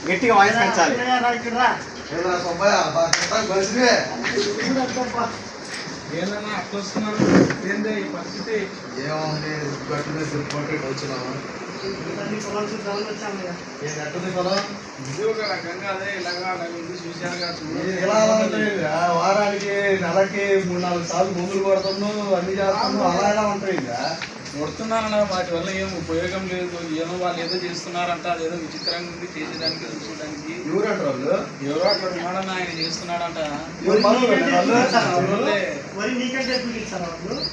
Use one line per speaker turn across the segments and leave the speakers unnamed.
గట్టిగా వాయిస్ పెంచాలి.
ఏందన్నా అట్లా వస్తున్నారు? ఏందే ఈ పరిస్థితి?
ఏముంది గట్టు మీద తిరుపతి వచ్చినాము. వారానికి నెలకి 3-4 సార్లు మందులు కొడుతున్నాం, అన్ని చేస్తున్నాం. అలా ఎలా ఉంటాయి ఇంకా
కొడుతున్నారన్న వాటి వల్ల ఏం ఉపయోగం లేదు. ఏమో వాళ్ళు ఏదో చేస్తున్నారంట, అదేదో విచిత్రంగా ఉంది చేసేదానికి చూడడానికి.
ఎవరంటారు వాళ్ళు?
ఎవరో అక్కడ ఉన్నాడన్న ఆయన చేస్తున్నాడంట.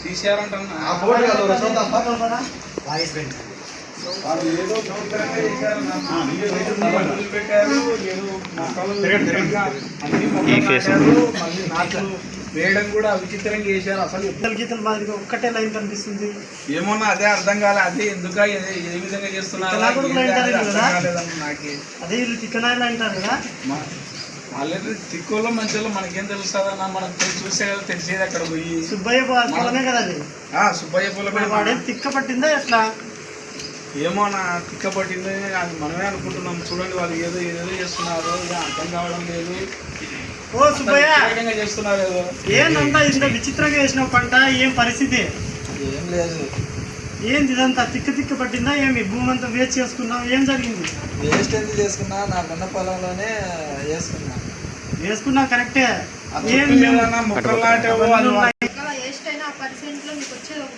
తీసారంట
వాయిస్ పెంచాలి.
వాళ్ళు ఏదో నూతనంగా చేశారు. పెట్టారు, ఏదో మొక్కలు అన్ని మొక్కలు నాటారు. మళ్ళీ నాట్లు వేయడం కూడా విచిత్రంగా చేశారు. అసలు
గీతలు మాదిరిగా ఒక్కటే లైన్ కనిపిస్తుంది.
ఏమన్నా అదే అర్థం కాలే. అదే ఎందుక ఏ విధంగా చేస్తున్నారు నాకే.
అదే వీళ్ళు చికెనాయిలు అంటారు కదా.
ఆల్రెడీ తిక్కులో మంచిలో మనకేం తెలుస్తుందన్న, మనం చూసే కదా తెలిసేది. అక్కడ పోయి
సుబ్బయ్య పొలమే కదా అది.
సుబ్బయ్య పొలమే.
వాడేం తిక్క పట్టిందా ఎట్లా
ఏమో నా తిక్క పట్టింది అది మనమే అనుకుంటున్నాం. చూడండి వాళ్ళు ఏదో ఏదో చేస్తున్నారు, అర్థం కావడం లేదు.
ఓ సుబ్బయ్య
చేస్తున్నారు ఏదో.
ఏందంతా ఇంత విచిత్రంగా వేసిన పంట, ఏం పరిస్థితి?
ఏం లేదు.
ఏంది ఇదంతా తిక్క పట్టిందా? ఏమి భూమి అంతా వేస్ట్ చేసుకున్నావు? ఏం జరిగింది?
వేస్ట్ ఎందుకు చేసుకున్నా? నాకున్న పొలంలోనే వేసుకున్నా
కరెక్టే.
మొక్కలు నాటావు
వేస్ట్ అయినా ఆ % మీకు వచ్చేది ఒక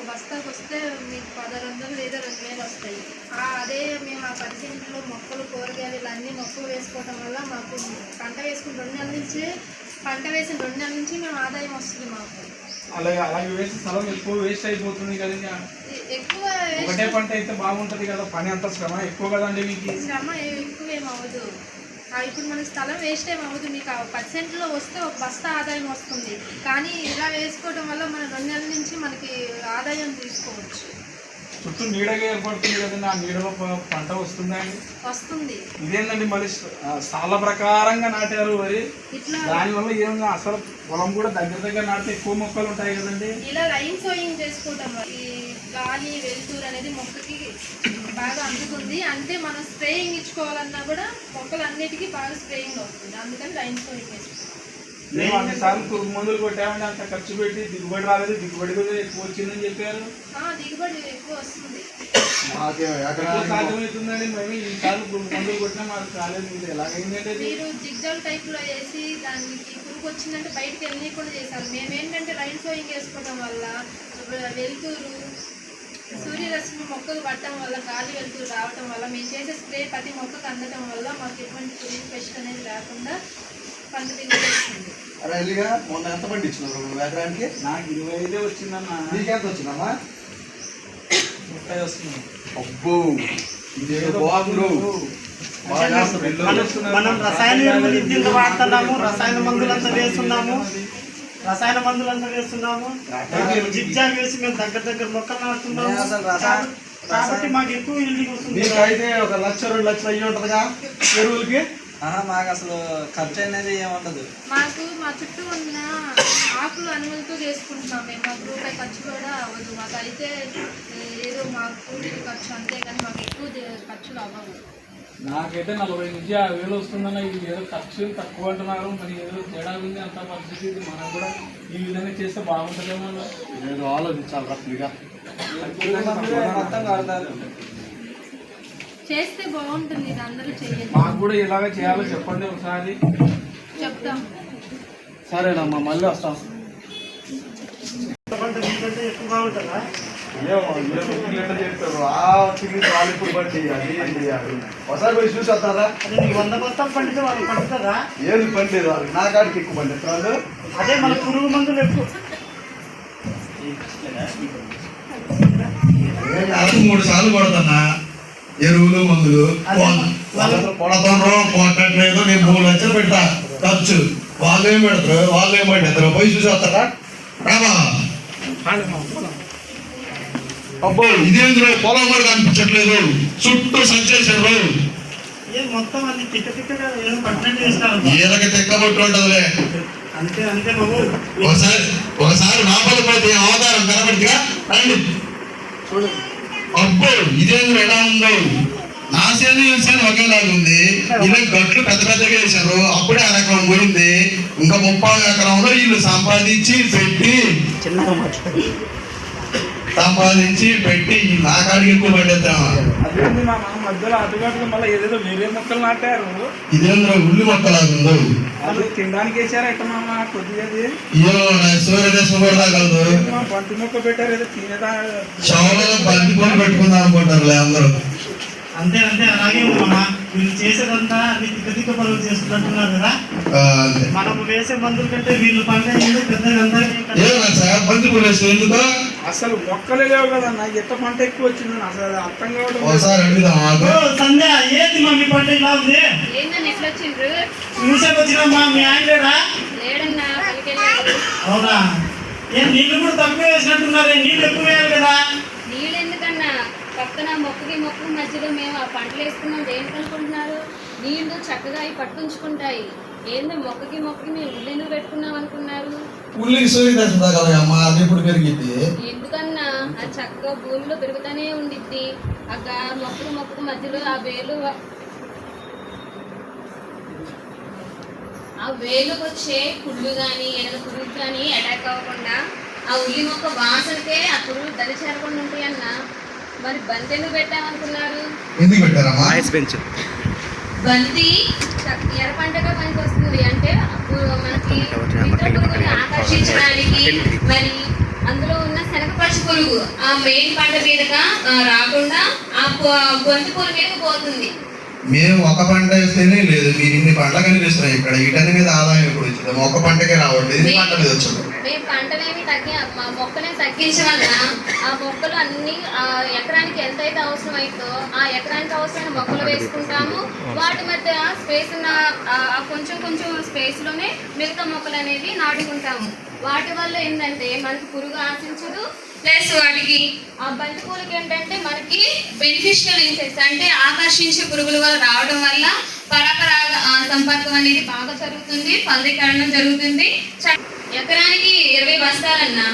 బస్తాకు వస్తే మీకు 1,200 లేదా 2,000 వస్తాయి. అదే మేము ఆ % మొక్కలు కూరగాయలు ఇలా అన్ని మొక్కలు వేసుకోవడం వల్ల మాకు పంట వేసిన 2 నెలల నుంచి మేము ఆదాయం వస్తుంది మాకు.
అలాగే వేసి స్థలం ఎక్కువ వేస్ట్ అయిపోతుంది కదా.
ఎక్కువ
ఒకటే పంట అయితే బాగుంటది కదా. పని అంత శ్రమ ఎక్కువ కదండి మీకు.
శ్రమ ఎక్కువ ఏమవ్వదు. ఇప్పుడు మన స్థలం వేస్ట్ ఏమవుతుంది. మీకు ఆ % వస్తే ఒక బస్తా ఆదాయం వస్తుంది. కానీ ఇలా వేసుకోవడం వల్ల మన 2 నెలల నుంచి మనకి ఆదాయం తీసుకోవచ్చు.
చుట్టూ నీడగా ఏర్పడుతుంది కదండి. ఆ నీడలో పంట వస్తుందా అండి?
వస్తుంది.
ఇదేంటండి మళ్ళీ సాల ప్రకారంగా నాటారు వరి. దానివల్ల ఏమన్నా అసలు పొలం కూడా దగ్గర నాటితే ఎక్కువ మొక్కలు ఉంటాయి కదండి.
ఇలా లైన్ సోయింగ్ చేసుకోవటం వల్ల ఈ గాలి వెలుతురు అనేది మొక్కకి బాగా అందుతుంది. అంటే మనం స్ప్రేయింగ్ ఇచ్చుకోవాలన్నా కూడా మొక్కలు అన్నిటికీ బాగా స్ప్రేయింగ్ అవుతుంది. అందుకని లైన్ సోయింగ్ వేసుకుంటాం.
మేము అన్నిసార్లు పురుగు మందులు కొట్టామంటే అంత ఖర్చు పెట్టి దిగుబడి రాలేదు. దిగుబడి కూడా ఎక్కువ వచ్చిందని చెప్పారు.
దిగుబడి ఎక్కువ వస్తుంది.
సాధ్యమవుతుందండి. మేము ఈసార్లు పురుగు మందులు కొట్టినా మాకు కాలేదు. మీరు ఎలాగైందంటే
మీరు జిగ్జాగ్ టైప్లో వేసి దానికి పురుగు వచ్చిందంటే బయటకు వెళ్ళకుండా చేశారు. మేమేంటంటే లైన్ సోయింగ్ వేసుకోవడం వల్ల వెలుతురు సూర్యరశ్మి మొక్కలు పట్టడం వల్ల గాలి వెలుతురు రావటం వల్ల మేము చేసే స్ప్రే ప్రతి మొక్కకు అందడం వల్ల మాకు ఎటువంటి పురుగు పెస్ట్ అనేది లేకుండా పంట దిగుబడి వస్తుంది.
మొన్న ఎంత పండించినారు ఎకరానికి?
నాకు 25 వచ్చిందన్న.
నీకెంత వచ్చిందమ్మా?
30 వస్తుంది.
అబ్బో ఇదేదో బాగుండు.
మనం రసాయన ఎరువులు ఇంత వాడుతున్నాము, రసాయన మందులంతా వేస్తున్నాము. జిగ్జాగ్ వేసి మేము దగ్గర మొక్కలు నాటుతున్నాము. కాబట్టి మాకు ఎక్కువ ఈల్డింగ్ వస్తుంది.
మీకైతే 1 లక్ష 2 లక్షలు అయ్యి ఉంటుందిగా ఎరువులకి.
మాకు అసలు ఖర్చు అనేది ఏముండదు.
మాకు మా చుట్టూ ఉన్న ఆకులు అనుమతితో చేసుకుంటున్నాం మేము. మాకు రూపాయి ఖర్చు కూడా అవ్వదు. మాకు అయితే ఏదో మాకు కూలీలు ఖర్చు అంతే, కానీ మాకు ఎక్కువ ఖర్చులు అవ్వవు.
నాకైతే 40 నుంచి 50,000 వస్తుందన్న. ఇది ఏదో ఖర్చు తక్కువ అంటున్నారు. మరి ఏదో తేడా ఉంది అంత పరిస్థితి. ఇది మనం కూడా ఈ విధంగా చేస్తే బాగుంటుందేమో.
ఏదో ఆలోచించాలి రఫ్గా.
చేస్తే బాగుంటుంది. ఇది అందరూ చేయాలి.
మాకు కూడా ఇలాగ చేయాలో చెప్పండి ఒకసారి.
చెప్తాం.
సరేనమ్మా, మళ్ళీ వస్తాం.
ఎక్కువ బాగుంటుందా?
చెప్తారు వాళ్ళు ఇప్పుడు పని చేయాలి, ఏం చేయాలి. ఒకసారి పోయి చూసి వస్తారా?
అదే నీకు 100 బస్తాలు పండితే వాళ్ళు పండుతారా?
ఏది పండేది వాళ్ళు. నా కాడికి ఎక్కువ పండిస్తారు.
అదే మన పురుగు మందులు ఎక్కువ.
3 సార్లు కొడతానా ఎరువులు మందులు. కొడతాను కొట్టట్లేదు. నేను 3 లక్షలు పెట్టా ఖర్చు. వాళ్ళు ఏం పెడతారు? వాళ్ళు ఏం పండిస్తారు? పోయి చూసి వస్తారా? రామా అబ్బో ఇదేంద్రో పొలం కూడా కనిపించట్లేదు. చుట్టూ సంచేశారు.
మొత్తం అన్ని తిక్కగా ఏదో పట్టినట్టు చేస్తారు.
ఏదకి తిక్కబొట్టు ఉంటుందిలే.
అంతే బాబు.
ఒకసారి లోపల పోతే అవతారం కనబడిగా రండి చూడండి. అబ్బో ఇదేంద్రో ఎలా ఉందో. నా సేను ఈ సేను ఒకేలాగా ఉంది. ఇలా గట్లు పెద్ద పెద్దగా వేశారు. అప్పుడే 1 ఎకరం పోయింది. ఇంకా 30 ఎకరంలో వీళ్ళు సంపాదించి పెట్టి నా కాడికి ఎక్కువ పడేద్దామా?
అదేంది మా మధ్యలో అటుగట్టుగా మళ్ళీ ఏదేదో వేరే మొక్కలు నాటారు.
ఇదేంద్ర ఉల్లి మొక్కలాగుందో
అది తినడానికి వేసారా ఎట్ట మామ కొద్దిగా
సూర్యదేశం కూడా తాగలదు.
బంతి మొక్క పెట్టారు ఏదో తినేదా
చౌలలో బంతి పూలు పెట్టుకుందాం అనుకుంటారులే అందరూ.
అంతే అంతే అలాగే ఉందమ్మా. వీళ్ళు చేసేదంతా అన్ని తిక్క పనులు చేస్తున్నట్టున్నారు కదా.
అంతే.
మనం వేసే మందుల కంటే వీళ్ళు పంట పెద్దగా
ఏమన్నా సార్ బంతి పూలు వేస్తే ఎందుకో
అసలు మొక్కలే లేవు కదన్నా. ఎట్ట పంట ఎక్కువ వచ్చిందని అసలు అర్థం కావడం.
ఒకసారి అడుగుదాం మాకు.
సంధ్య ఏంది మా మీ పంట ఇలా ఉంది?
ఏంటన్నా ఎట్లా వచ్చిండ్రు?
చూసేకి వచ్చినమ్మా. మీ ఆయన లేడా?
లేడన్నా పలికెళ్ళాడు.
అవునా? ఏం నీళ్ళు కూడా తక్కువ వేసినట్టున్నారే? నీళ్ళు ఎక్కువ వేయాలి కదా.
నీళ్ళు ఎందుకన్నా? పక్కన మొక్కకి మధ్యలో మేము ఆ పంటలు వేసుకున్నాం. దేనికి అనుకుంటున్నారు? నీళ్లు చక్కగా అవి పట్టుంచుకుంటాయి. ఏందో మొక్కకి మేము ఉల్లిని పెట్టుకున్నాం అనుకున్నారు.
ఉల్లికి సూర్యదేశం తాగలమ్మా. అది ఎప్పుడు పెరిగింది?
ఎందుకన్నా అది చక్కగా భూమిలో పెరుగుతూనే ఉండిద్ది. మొక్కకు మధ్యలో ఆ వేలుకు వచ్చే పుళ్ళు కానీ ఏదైనా పురుగు కానీ అటాక్ అవ్వకుండా ఆ ఉల్లి మొక్క వాసనకే ఆ పురుగు దరి చేరకుండా ఉంటాయి అన్న. మరి బంతి ఎందుకు పెట్టామనుకున్నారు?
ఎందుకు పెట్టారమ్మా?
బంతి ఎర్ర పంటగా పనికి వస్తుంది. అంటే మనకి మిత్ర పురుగుని ఆకర్షించడానికి, మరి అందులో ఉన్న శనగపచ్చి పురుగు ఆ మెయిన్ పంట మీదగా రాకుండా ఆ బంతి పూల మీదకి పోతుంది.
మేము ఒక పంట వేస్తేనే లేదు, మీరు ఇన్ని పంటలు కనిపిస్తున్నాయి ఇక్కడ. వీటన్ని మీద ఆదాయం ఎప్పుడు వచ్చింది? ఒక పంటకే రావట్లేదు, ఇన్ని పంట మీద వచ్చింది.
మేము పంటనేమి మొక్కనే తగ్గించవల్ల ఆ మొక్కలు అన్ని ఎకరానికి ఎంతైతే అవసరం అవుతుందో ఆ ఎకరానికి అవసరమైన మొక్కలు వేసుకుంటాము. వాటి మధ్య స్పేస్ ఉన్న కొంచెం స్పేస్ లోనే మిగతా మొక్కలు అనేది నాటుకుంటాము. వాటి వల్ల ఏంటంటే మనకి పురుగు ఆశించదు. ప్లస్ వాటికి ఆ బంతి పూలకి ఏంటంటే మనకి బెనిఫిషియల్ ఇన్సెక్ట్స్ అంటే ఆకర్షించే పురుగుల వల్ల రావడం వల్ల పరాపరాగ సంపర్కం అనేది బాగా జరుగుతుంది, ఫలదీకరణం జరుగుతుంది. ఎకరానికి 20 బస్తాలన్నా.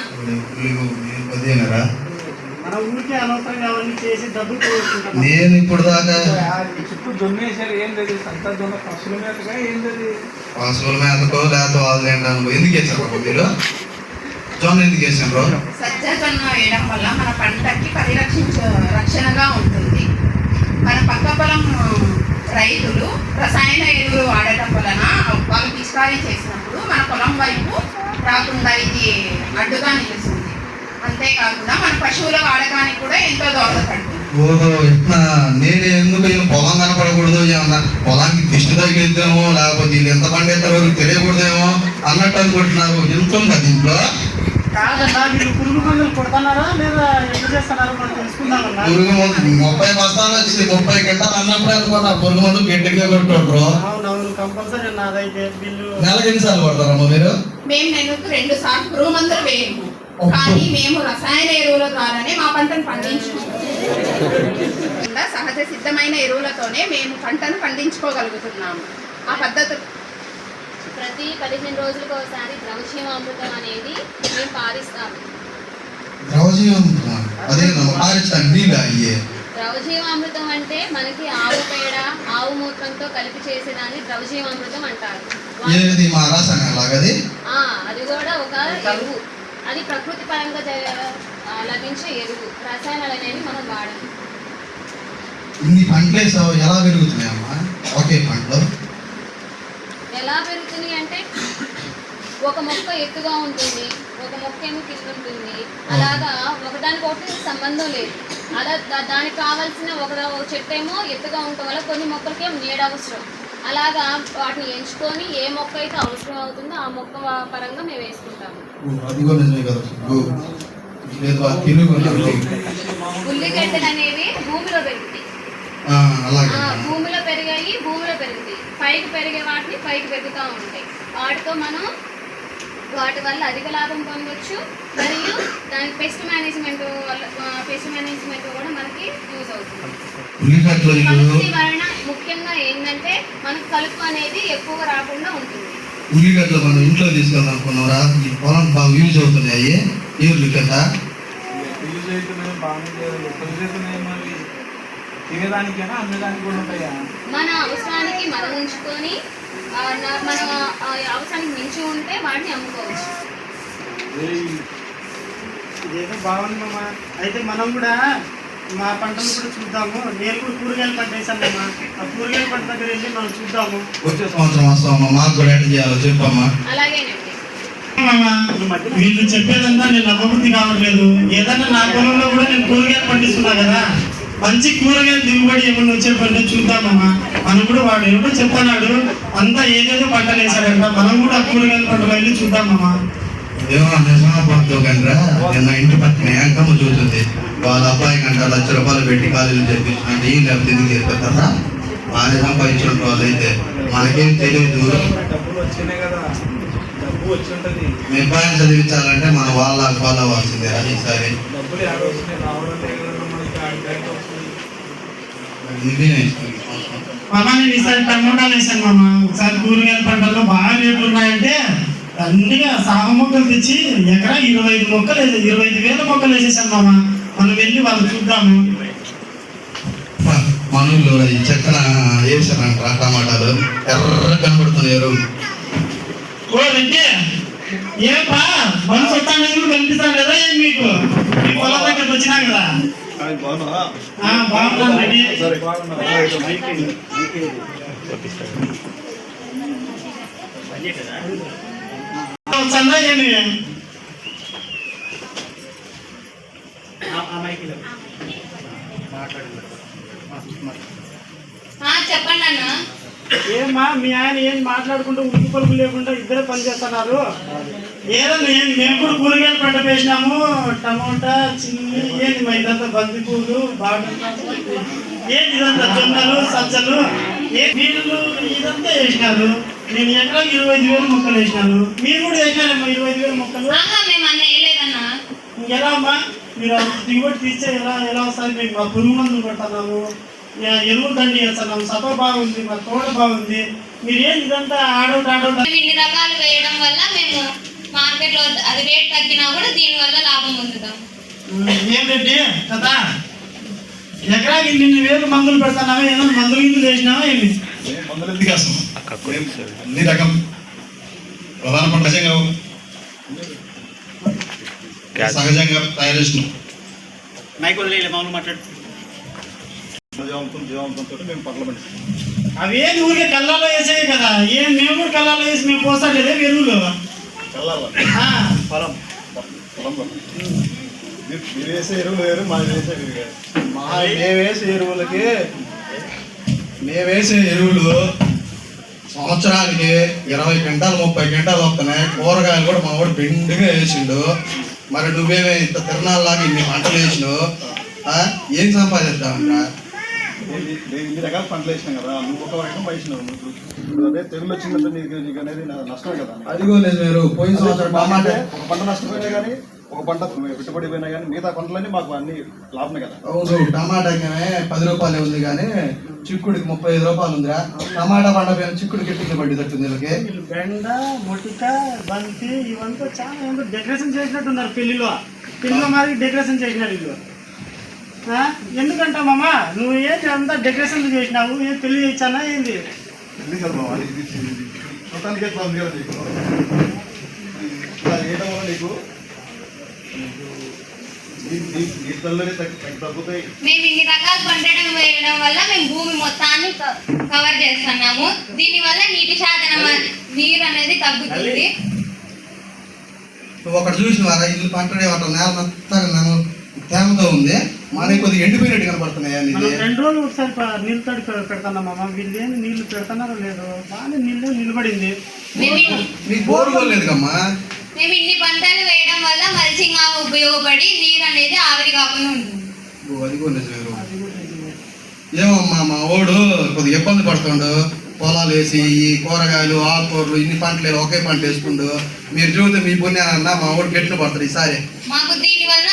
మన ఊరికే అనవసరంగా అవన్నీ చేసి డబ్బులు పోగొట్టుకుంటాం.
నేను ఇప్పుడు దాకా
చుట్టూ జొన్న వేసారు. ఏం లేదు సంత జొన్న పశువుల మీదగా ఏం లేదు.
పశువుల మేతకో లేకపోతే వాళ్ళు తినడానికి ఎందుకు వేసారు మీరు? జొన్న ఎందుకు వేసారు?
సజ్జ జొన్న వేయడం వల్ల మన పంటకి రక్షణగా ఉంటుంది. మన పక్క పొలం రైతులు రసాయన ఎరువులు వాడటం వలన వాళ్ళు పిచికారీ చేసినప్పుడు మన పొలం వైపు రాకుండా ఇది అడ్డుగా నిలుస్తుంది. అంతేకాకుండా మన పశువుల వాడకానికి కూడా ఎంతో దోహదపడుతుంది.
ఓహో, ఎట్లా? నేను ఎందుకు పొలం కనపడకూడదు, ఏమన్నా పొలానికి దిష్టి తగిలిద్దామో లేకపోతే వీళ్ళు ఎంత పండిస్తారో తెలియకూడదేమో అన్నట్టు అనుకుంటున్నారు. ఎంత ఉందా దీంట్లో?
కాదన్నా, వీళ్ళు పురుగు మందులు కొడుతున్నారా లేదా ఏం చేస్తున్నారో మనం తెలుసుకుందామన్నా.
పురుగు మందు 30 బస్తాలు వచ్చింది, 30 గంటలు అన్నప్పుడే అనుకున్నా పురుగు మందు గట్టిగా కొట్టుకుంటారు.
అవునవును, కంపల్సరీ నాదైతే వీళ్ళు
నెలకి ఎన్నిసార్లు కొడతారమ్మా మీరు?
మేము నెలకు 2 సార్లు పురుగు మందులు వేయము, కానీ మేము రసాయన ఎరువుల ద్వారానే మా పంటను పండించుకుంటాం. సహజ సిద్ధమైన ఎరువులతోనే మేము పంటను పండించుకోగలుగుతున్నాము. ఆ పద్ధతి
ప్రతి 15 రోజులకు ఒకసారి ద్రవజీవామృతం అనేది మేము పారిస్తాము. ద్రవజీవామృతం అంటే మనకి ఆవు పేడ, ఆవు మూత్రంతో కలిపి చేసేదాన్ని ద్రవజీవామృతం అంటారు. అది కూడా ఒక ఎరువు. అది ప్రకృతి పరంగా లభించే ఎరువు. రసాయనాలు అనేవి మనం వాడము.
ఇన్ని పంటలు ఎలా పెరుగుతున్నాయమ్మా ఒకే పంటలో?
ఎలా పెరుగుతుంది అంటే ఒక మొక్క ఎత్తుగా ఉంటుంది, ఒక మొక్క ఏమో కింద ఉంటుంది. అలాగా ఒకదానికొకటి సంబంధం లేదు. అలా దానికి కావాల్సిన ఒక చెట్టు ఏమో ఎత్తుగా ఉండటం వల్ల కొన్ని మొక్కలకి నీడ అవసరం. అలాగా వాటిని ఎంచుకొని ఏ మొక్క అయితే అవసరం అవుతుందో ఆ మొక్క పరంగా మేము వేసుకుంటాము. ఉల్లిగడ్డలు అనేవి భూమిలో పెరుగుతాయి. భూమిలో పెరిగాయి, భూమిలో పెరుగుతాయి. పైకి పెరిగే వాటిని పైకి పెరుగుతూ ఉంటాయి. వాటితో మనం వాటి వల్ల అధిక లాభం పొందొచ్చు. మరియు దానికి పెస్ట్ మేనేజ్మెంట్ కూడా మనకి యూజ్ అవుతుంది. కలుపు వలన ముఖ్యంగా ఏంటంటే మనకు కలుపు అనేది ఎక్కువ రాకుండా ఉంటుంది.
ఉల్లిగడ్డలు మనం ఇంట్లో తీసుకెళ్దాం అనుకున్నారా? ఈ పొలం బాగా యూజ్ అవుతున్నాయి. ఈ ఉల్లిగడ్డ
యూజ్ అవుతున్నాయి, బాగుంది. తినేదానికైనా అమ్మేదానికి కూడా ఉంటాయా?
మన అవసరానికి
మనం ఉంచుకొని మనం అవసరానికి మించి ఉంటే వాటిని అమ్ముకోవచ్చు.
ఇదేదో బాగుంది మామ. అయితే మనం కూడా మా పంటలు కూడా చూద్దాము. నేను కూడా కూరగాయల పంట వేసాను మామ. ఆ కూరగాయల పంట దగ్గర వెళ్ళి మనం చూద్దాము.
వచ్చే సంవత్సరం వస్తామమ్మా, మాకు కూడా ఎట్లా చేయాలో చెప్పమ్మా.
అలాగేనండి.
వీళ్ళు చెప్పేదంతా నేను నమ్మబుద్ధి కావట్లేదు. ఏదన్నా నా పొలంలో కూడా నేను కూరగాయలు పండిస్తున్నా కదా, మంచి కూరగాయలు దిగుబడి ఏమన్నా వచ్చేటంటే చూద్దామమ్మా. మనం కూడా వాడు ఏమిటో చెప్తున్నాడు, అంతా ఏదేదో పంటలు వేసాడంట. మనం కూడా కూరగాయల పంటలు వెళ్ళి చూద్దామమ్మా.
ఏమో నిజమా పోతూ కండ్రా, నిన్న ఇంటి పక్కన యాంకమ్మ చూస్తుంది. వాళ్ళ అబ్బాయి కంట ₹1,00,000 పెట్టి కాలేజీలు చేపించినట్టు ఏం లేకపోతే ఎందుకు చేస్తారా? బాగానే సంపాదించిన వాళ్ళు అయితే మనకేం తెలియదు.
డబ్బులు వచ్చినాయి కదా, డబ్బు వచ్చి ఉంటుంది.
మీ అబ్బాయిని చదివించాలంటే మనం వాళ్ళ ఫాలో అవ్వాల్సిందే. అది ఈసారి
డబ్బులు ఎక్కడ వస్తున్నాయి, రావడం లేదు కదా మనకి. ఆడికి వస్తుంది.
మామ నేను ఈసారి టమోటాలు వేసాను మామ. ఒకసారి కూరగాయల పంటల్లో బాగా రేట్లు ఉన్నాయంటే అన్నిగా సాగు మొక్కలు తెచ్చి ఎకరా 25,000 మొక్కలు వేసేసాను మామ. మనం వెళ్ళి వాళ్ళు చూద్దాము.
మనూళ్ళు ఈ చక్కన వేసారంట టమాటాలు, ఎర్ర కనబడుతున్నారు.
ఓ రెడ్డి, ఏపా మనసు వస్తాను కనిపిస్తాను కదా ఏం మీకు? మీ పొలం దగ్గరకు వచ్చినా కదా. బాగున్నాను రెడ్డి. వచ్చా ఏమి
చెప్పండి అన్న.
ఏమ్మా మీ ఆయన ఏం మాట్లాడుకుంటూ ఉడుకు పలుకు లేకుండా ఇద్దరే పని చేస్తున్నారు. ఏదో మేము కూడా కూరగాయలు పంట వేసినాము, టమోటా, చిల్లి, ఏంటి మా ఇదంతా బంతిపూలు, ఏంటి ఇదంతా జొన్నలు, సజ్జలు, నీళ్ళు ఇదంతా వేసినారు. నేను ఎకరా 25,000 మొక్కలు వేసినాను. మీరు కూడా వేసినారేమ్మా 25,000 మొక్కలు?
మేము అన్న వేయలేదన్నా.
ఇంకెలా అమ్మా మీరు దిగుబడి తీస్తే ఎలా వస్తుంది? మేము మా పురుగు మందులు కొడుతున్నాము, ఎరువులు దండి చేస్తున్నాము, సప బాగుంది, మా తోట బాగుంది. మీరు ఏంటి ఇదంతా ఆడౌట్
ఇన్ని రకాలు వేయడం వల్ల మేము మార్కెట్లో అది రేట్ తగ్గినా కూడా దీనివల్ల లాభం పొందుతాం.
ఏం రెడ్డి కదా ఎకరాకి 2,000 మందులు పెడతానావా? ఏదైనా మందులు గిందులు వేసినావా ఏమి?
మందులు ఎందుకు వేస్తాం? అన్ని రకం ప్రధాన పంట సహజంగా తయారు చేసినాం.
మేము పట్ల పండిస్తాం.
అవేది ఊరికే కళ్ళాలో వేసాయి కదా. మేము కూడా కళ్ళాలో వేసి మేము పోస్తాలేదే ఎరువులు.
మీరు వేసే ఎరువులు వేరు, మేము
వేసే ఎరువులు సంవత్సరానికి 20 క్వింటాలు 30 క్వింటాలు వస్తున్నాయి. కూరగాయలు కూడా మా వాడు బెండుగా వేసిండు. మరి నువ్వేమే ఇంత తిరణాల్లాగా ఇన్ని పంటలు వేసినావు, ఏం సంపాదిద్దామంటా?
ఇన్ని రకాల పంటలు వేసినాం కదా, నువ్వు ఒక రకం వేసినావు. ఇప్పుడు అదే తెగులు వచ్చిందంటే నీకు అనేది నష్టమే కదా.
అదిగో మీరు పోయిన సంవత్సరం టమాటా
ఒక పంట నష్టపోయినా కానీ, ఒక పంట పెట్టుబడి పోయినా కానీ మిగతా పంటలన్నీ మాకు అన్ని లాభమే కదా.
అవును, టమాటాకి ₹10 ఉంది కానీ చిక్కుడికి ₹35 ఉందిరా. టమాటా పంట పైన చిక్కుడికి ఎట్టింది పడ్డట్టుంది వీళ్ళకి.
బెండ, మొటిక, బంతి ఇవంతా చాలా ఏంటో డెకరేషన్ చేసినట్టున్నారు. పెళ్లిలో మరి డెకరేషన్ చేసినారు వీళ్ళు. ఎందుకంటామమ్మా నువ్వు ఏంటి అంతా డెకరేషన్ చేసినావు? ఏం పెళ్లి చేయించానా ఏంది?
మొత్తానికి ఎట్లా ఉంది కదా నీకు వేయడం వల్ల నీకు తగ్గుతాయి.
మేము ఇన్ని రకాల పంటడం వేయడం వల్ల మేము భూమి మొత్తాన్ని కవర్ చేస్తున్నాము. దీని వల్ల నీటి శాతం నీరు అనేది తగ్గుతుంది.
నువ్వు ఒకటి చూసినవారా? ఇల్లు పంట నేల మొత్తం తేమతో ఉంది, మనకి కొద్దిగా ఎండిపోయినట్టు కనపడుతున్నాయా?
2 రోజులు ఒకసారి నీళ్ళు తడి పెడతానమ్మా. వీళ్ళు ఏంది నీళ్లు పెడతానారో లేదో, బాగానే నీళ్ళు నిలబడింది.
నీకు బోరు కోలేదు కమ్మా.
మేము ఇన్ని పంటలు వేయడం వల్ల మల్చింగ్ ఉపయోగపడి నీరు అనేది ఆవిరి కాకుండా ఉంటుంది.
అది కూడా నిజమే. ఏమమ్మా మా వాడు కొద్దిగా ఇబ్బంది పడుతుండు. పొలాలు వేసి ఈ కూరగాయలు, ఆకుకూరలు ఇన్ని పంటలు ఒకే పంట వేసుకుండు. మీరు చూస్తే మీ పుణ్యానన్నా మా వాడు గెట్లు పడతారు ఈసారి.
మాకు దీని వల్ల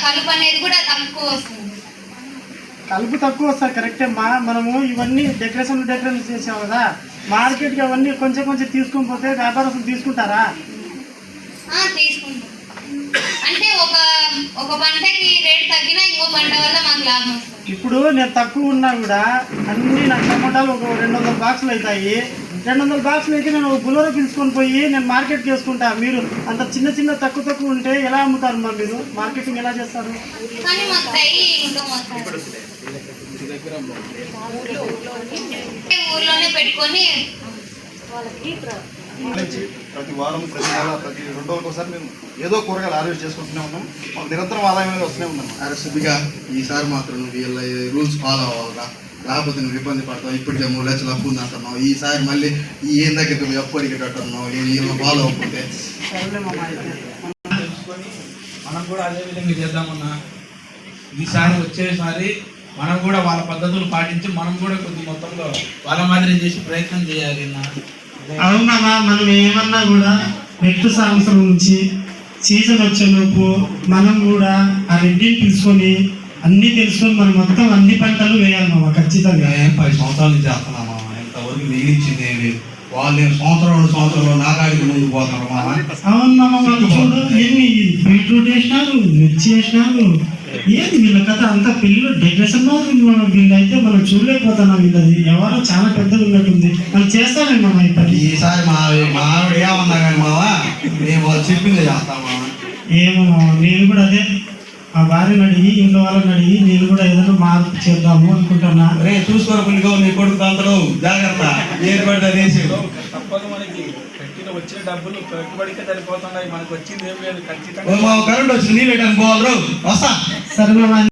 కలుపు అనేది కూడా తక్కువ వస్తుంది.
కలుపు తక్కువ వస్తుంది కరెక్టే మా. మనము ఇవన్నీ డెకరేషన్ చేసాం కదా, మార్కెట్కి అవన్నీ కొంచెం తీసుకొని పోతే వ్యాపారస్తులు తీసుకుంటారా?
తీసుకుంటాం. అంటే ఒక పంటకి రేట్ తగ్గినా ఇంకో పంట వల్ల మాకు లాభం వస్తుంది.
ఇప్పుడు నేను తక్కువ ఉన్నా కూడా అన్ని నాకు టమాటాలు ఒక 200 బాక్సులు అవుతాయి. 200 బాక్సులు అయితే నేను ఒక బులోలో పిలుచుకొని పోయి నేను మార్కెట్కి వేసుకుంటా. మీరు అంత చిన్న తక్కువ ఉంటే ఎలా అమ్ముతారు మా మీరు? మార్కెటింగ్ ఎలా చేస్తారు?
కానీ మాకు డైలీ ఇంట్లో వస్తారు. ఊర్లోనే పెట్టుకొని
నుంచి ప్రతి వారం, ప్రతి నెల, ప్రతి 2 రోజులకు ఒకసారి మేము ఏదో కూరగాయలు హార్వెస్ట్ చేసుకుంటూనే ఉన్నాం. మాకు నిరంతరం ఆదాయం అనేది వస్తూనే ఉన్నాం.
అరే సుబ్బిగా, ఈసారి మాత్రం నువ్వు వీళ్ళ రూల్స్ ఫాలో అవ్వాలిగా, లేకపోతే నువ్వు ఇబ్బంది పడతావు. ఇప్పటికే 3 లక్షలు అప్పు ఉంది అంటున్నావు. ఈసారి మళ్ళీ ఏం దగ్గర నువ్వు అప్పు అడిగేటట్టు అన్నావు. వీళ్ళు ఫాలో అవ్వకపోతే
సరేలే మామ అయితే.
తెలుసుకొని మనం కూడా అదే విధంగా చేద్దామన్నా. ఈసారి వచ్చేసారి మనం కూడా వాళ్ళ పద్ధతులు పాటించి మనం కూడా కొద్ది మొత్తంలో వాళ్ళ మాదిరి చేసి ప్రయత్నం చేయాలి.
అవునమ్మా, మనం ఏమన్నా కూడా నెక్స్ట్ సంవత్సరం నుంచి సీజన్ వచ్చేలోపు మనం కూడా ఆ రెడ్డిని తీసుకొని అన్నీ తెలుసుకొని మనం మొత్తం అన్ని పంటలు వేయాలి మామ ఖచ్చితంగా.
10 సంవత్సరాల నుంచి చేస్తున్నామా, ఇంతవరకు మిగిలించింది ఏమి? వాళ్ళు 2 సంవత్సరాలు నాకాడికి ముందుకు పోతున్నారు మామ.
అవును మామ, వాళ్ళు చూడు ఎన్ని బీట్రూట్ వేసినారు, మిర్చి వేసినారు. ఏంది వీళ్ళ కథ అంతా పిల్లలు డెకరేషన్ వీళ్ళైతే మనం చూడలేకపోతున్నాం. వీళ్ళది ఎవరో చాలా పెద్దగా ఉన్నట్టుంది. మనం చేస్తామే మామ ఇప్పటికి.
ఈసారి మా ఆవిడ ఏమన్నా కానీ మావా, మేము వాళ్ళు చెప్పింది చేస్తాం మామ.
ఏమో మామ, నేను కూడా అదే మా భార్యను అడిగి ఇంట్లో వాళ్ళని అడిగి నేను కూడా ఏదైనా మార్పు చేద్దాము అనుకుంటున్నా.
రే చూసుకోరు పుల్లిగో, నీ కొడుకు తంతడు జాగ్రత్త, ఏది పడితే అదేసి.
తప్పదు, మనకి పెట్టిన వచ్చే డబ్బులు పెట్టుబడికే సరిపోతున్నాయి. మనకు వచ్చింది ఏం లేదు ఖచ్చితంగా.
కరెంట్ వచ్చి నీళ్ళు పెట్టాను పోవాలి. వస్తా.
సరే మామ.